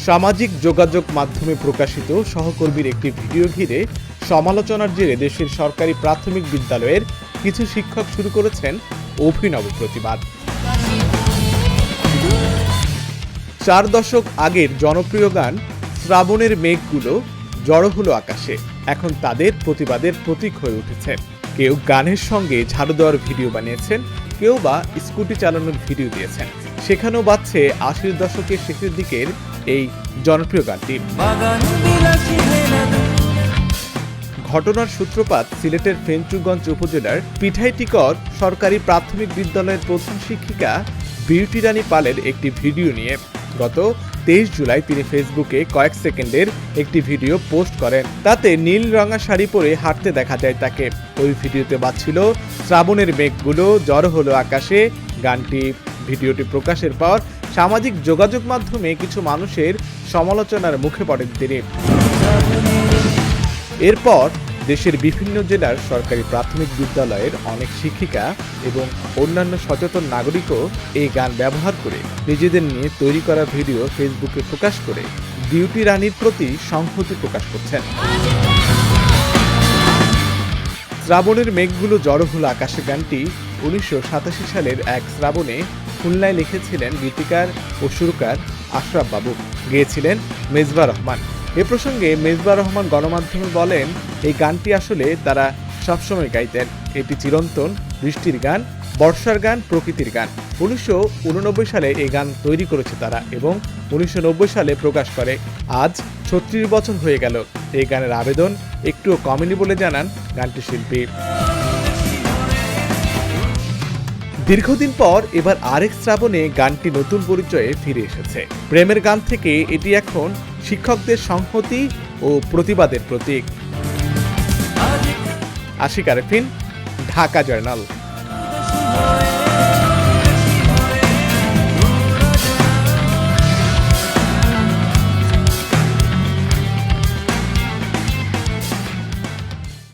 সামাজিক যোগাযোগ মাধ্যমে প্রকাশিত সহকর্মীর একটি ভিডিও ঘিরে সমালোচনার জেরে দেশের সরকারি প্রাথমিক বিদ্যালয়ের কিছু শিক্ষক শুরু করেছেন অভিনব প্রতিবাদ। 4 দশক আগের জনপ্রিয় গান শ্রাবণের মেঘগুলো জড়ো হলো আকাশে এখন তাদের প্রতিবাদের প্রতীক হয়ে উঠেছে। কেউ গানের সঙ্গে ঝাড়ু দেওয়ার ভিডিও বানিয়েছেন, কেউ বা স্কুটি চালানোর ভিডিও দিয়েছেন। সেখানেও বাজছে 80 দশকের শেষের দিকের এই জনপ্রিয় গানটি। ঘটনার সূত্রপাত সিলেটের ফেঞ্চুগঞ্জ উপজেলার পিঠাইটিকর সরকারি প্রাথমিক বিদ্যালয়ের প্রধান শিক্ষিকা বিউটি রানী পালের একটি ভিডিও নিয়ে। গত 23 জুলাই তিনি ফেসবুকে কয়েক সেকেন্ডের একটি ভিডিও পোস্ট করেন। তাতে নীল রঙা শাড়ি পরে হাঁটতে দেখা যায় তাকে। ওই ভিডিওতে বাজছিল শ্রাবণের মেঘগুলো জড়ো হলো আকাশে গানটি। ভিডিওটি প্রকাশের পর সামাজিক যোগাযোগ মাধ্যমে কিছু মানুষের সমালোচনার মুখে পড়েন তিনি। এরপর দেশের বিভিন্ন জেলার সরকারি প্রাথমিক বিদ্যালয়ের অনেক শিক্ষিকা এবং অন্যান্য সচেতন নাগরিকও এই গান ব্যবহার করে নিজেদের নিয়ে তৈরি করা ভিডিও ফেসবুকে প্রকাশ করে বিউটি রানীর প্রতি সংহতি প্রকাশ করছেন। শ্রাবণের মেঘগুলো জড়ো হলো আকাশে গানটি 1987 সালের 1 শ্রাবণে খুলনায় লিখেছিলেন গীতিকার ও সুরকার আশরাফ বাবু, গেয়েছিলেন মেজবা রহমান। এ প্রসঙ্গে মেজবা রহমান গণমাধ্যমে বলেন, এই গানটি আসলে তারা সবসময় গাইতেন। এটি চিরন্তন বৃষ্টির গান, বর্ষার গান, প্রকৃতির গান। 1989 সালে এই গান তৈরি করেছে তারা এবং 1990 সালে প্রকাশ করে। আজ 36 বছর হয়ে গেল। এই গানের আবেদন একটুও কমেনি বলে জানান গানটির শিল্পী। দীর্ঘদিন পর এবার আরেক শ্রাবণে গানটি নতুন পরিচয়ে ফিরে এসেছে। প্রেমের গান থেকে এটি এখন শিক্ষকদের সংহতি ও প্রতিবাদের প্রতীক। আশিক আরেফিন, ঢাকা জার্নাল।